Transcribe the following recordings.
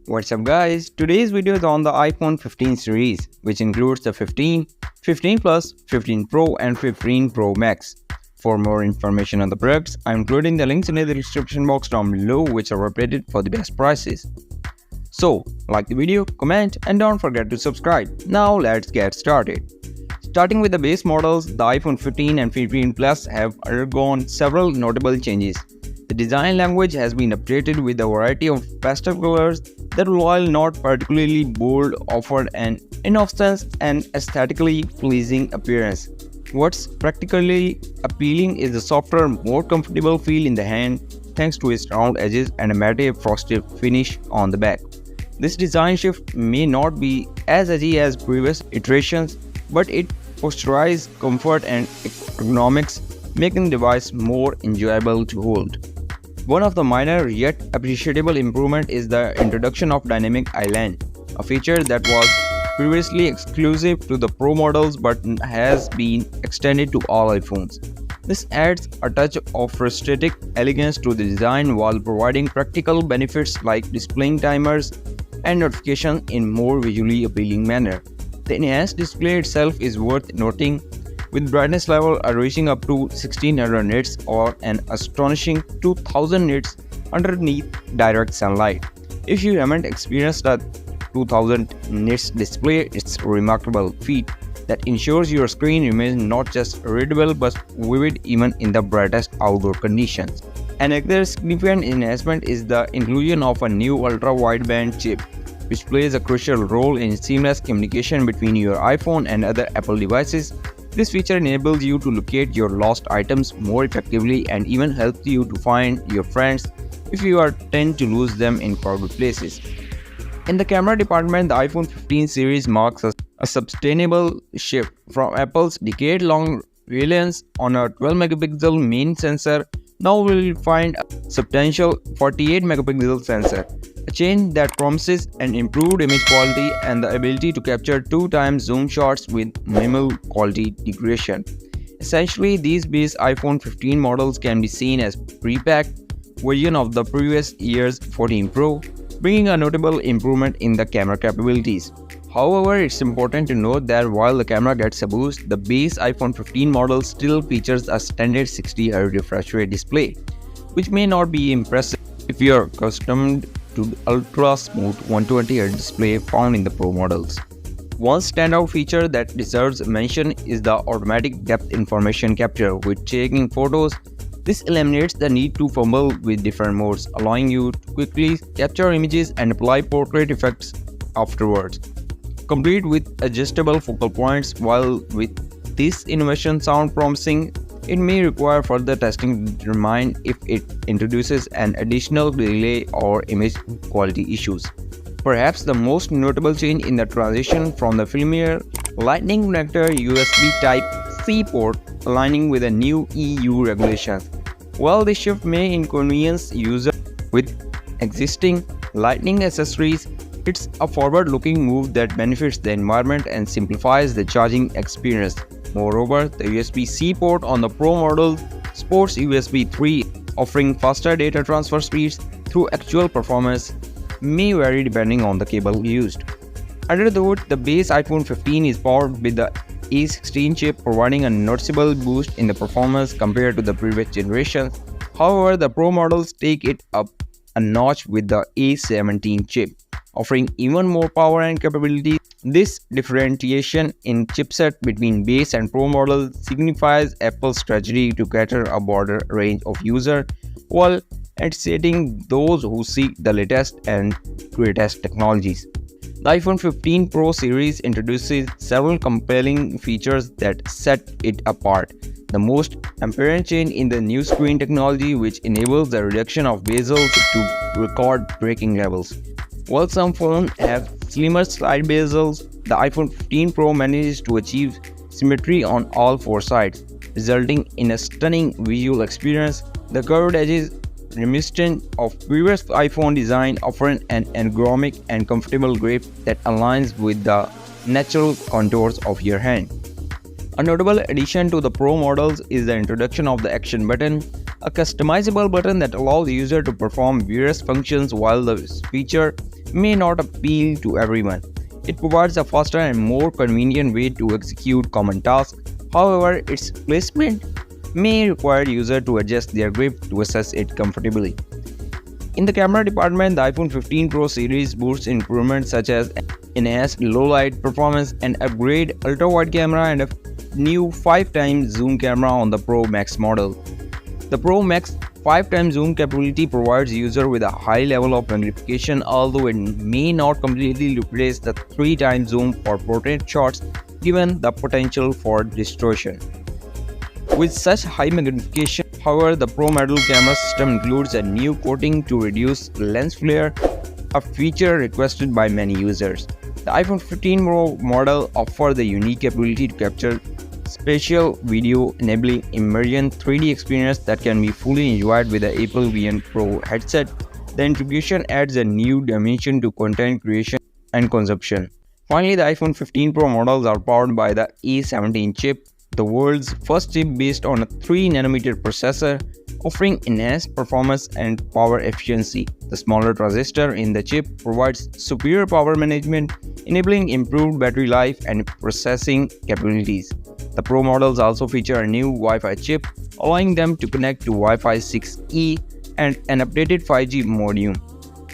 What's up guys, today's video is on the iPhone 15 series, which includes the 15, 15 Plus, 15 Pro and 15 Pro Max. For more information on the products, I'm including the links in the description box down below which are rated for the best prices. So, like the video, comment and don't forget to subscribe. Now let's get started. Starting with the base models, the iPhone 15 and 15 Plus have undergone several notable changes. The design language has been updated with a variety of pastel colors that, while not particularly bold, offered an innocent and aesthetically pleasing appearance. What's practically appealing is the softer, more comfortable feel in the hand thanks to its round edges and a matte frosted finish on the back. This design shift may not be as edgy as previous iterations, but it posterizes comfort and ergonomics, making the device more enjoyable to hold. One of the minor yet appreciable improvement is the introduction of dynamic island, a feature that was previously exclusive to the Pro models but has been extended to all iPhones. This adds a touch of aesthetic elegance to the design while providing practical benefits like displaying timers and notifications in more visually appealing manner. The enhanced display itself is worth noting, with brightness level reaching up to 1600 nits or an astonishing 2000 nits underneath direct sunlight. If you haven't experienced a 2000 nits display, it's a remarkable feat that ensures your screen remains not just readable but vivid even in the brightest outdoor conditions. Another significant enhancement is the inclusion of a new ultra-wideband chip, which plays a crucial role in seamless communication between your iPhone and other Apple devices. This feature enables you to locate your lost items more effectively and even helps you to find your friends if you tend to lose them in crowded places. In the camera department, the iPhone 15 series marks a sustainable shift from Apple's decade-long reliance on a 12-megapixel main sensor. Now we'll find a substantial 48-megapixel sensor, a change that promises an improved image quality and the ability to capture 2x zoom shots with minimal quality degradation. Essentially, these base iPhone 15 models can be seen as pre-packed version of the previous year's 14 Pro, bringing a notable improvement in the camera capabilities. However, it's important to note that while the camera gets a boost, the base iPhone 15 model still features a standard 60Hz refresh rate display, which may not be impressive if you're accustomed to the ultra-smooth 120Hz display found in the Pro models. One standout feature that deserves mention is the automatic depth information capture. With taking photos, this eliminates the need to fumble with different modes, allowing you to quickly capture images and apply portrait effects afterwards, complete with adjustable focal points. While with this innovation sound promising, it may require further testing to determine if it introduces an additional delay or image quality issues. Perhaps the most notable change in the transition from the familiar Lightning connector USB Type-C port aligning with the new EU regulations. While this shift may inconvenience users with existing Lightning accessories, it's a forward-looking move that benefits the environment and simplifies the charging experience. Moreover, the USB-C port on the Pro model sports USB 3, offering faster data transfer speeds, though actual performance may vary depending on the cable used. Under the hood, the base iPhone 15 is powered with the A16 chip, providing a noticeable boost in the performance compared to the previous generation. However, the Pro models take it up a notch with the A17 chip, offering even more power and capability. This differentiation in chipset between base and Pro models signifies Apple's strategy to cater a broader range of users while anticipating those who seek the latest and greatest technologies. The iPhone 15 Pro series introduces several compelling features that set it apart. The most apparent change in the new screen technology, which enables the reduction of bezels to record breaking levels. While some phones have slimmer side bezels, the iPhone 15 Pro manages to achieve symmetry on all four sides, resulting in a stunning visual experience. The curved edges, reminiscent of previous iPhone design, offering an ergonomic and comfortable grip that aligns with the natural contours of your hand. A notable addition to the Pro models is the introduction of the action button, a customizable button that allows the user to perform various functions. While the feature may not appeal to everyone, it provides a faster and more convenient way to execute common tasks. However, its placement may require user to adjust their grip to access it comfortably. In the camera department, the iPhone 15 Pro series boasts improvements such as enhanced low light performance, an upgrade ultra-wide camera, and a new 5x zoom camera on the Pro Max model. The Pro Max 5x zoom capability provides user with a high level of magnification, although it may not completely replace the 3x zoom for portrait shots given the potential for distortion. With such high magnification, however, the Pro model camera system includes a new coating to reduce lens flare, a feature requested by many users. The iPhone 15 Pro model offers the unique ability to capture spatial video, enabling immersion 3D experience that can be fully enjoyed with the Apple Vision Pro headset. The integration adds a new dimension to content creation and consumption. Finally, the iPhone 15 Pro models are powered by the A17 chip, the world's first chip based on a 3nm processor, offering enhanced performance and power efficiency. The smaller transistor in the chip provides superior power management, enabling improved battery life and processing capabilities. The Pro models also feature a new Wi-Fi chip, allowing them to connect to Wi-Fi 6E and an updated 5G modem,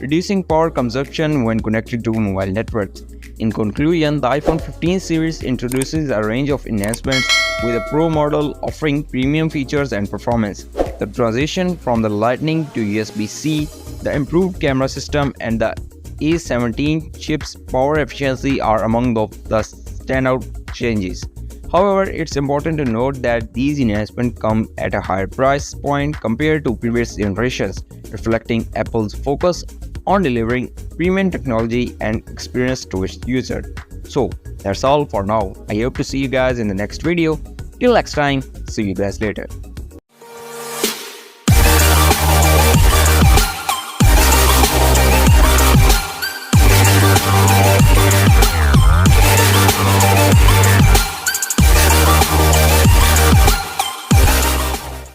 reducing power consumption when connected to mobile networks. In conclusion, the iPhone 15 series introduces a range of enhancements, with the Pro model offering premium features and performance. The transition from the Lightning to USB-C, the improved camera system, and the A17 chip's power efficiency are among the standout changes. However, it's important to note that these enhancements come at a higher price point compared to previous generations, reflecting Apple's focus on delivering premium technology and experience to its users. So that's all for now. I hope to see you guys in the next video. Till next time, see you guys later.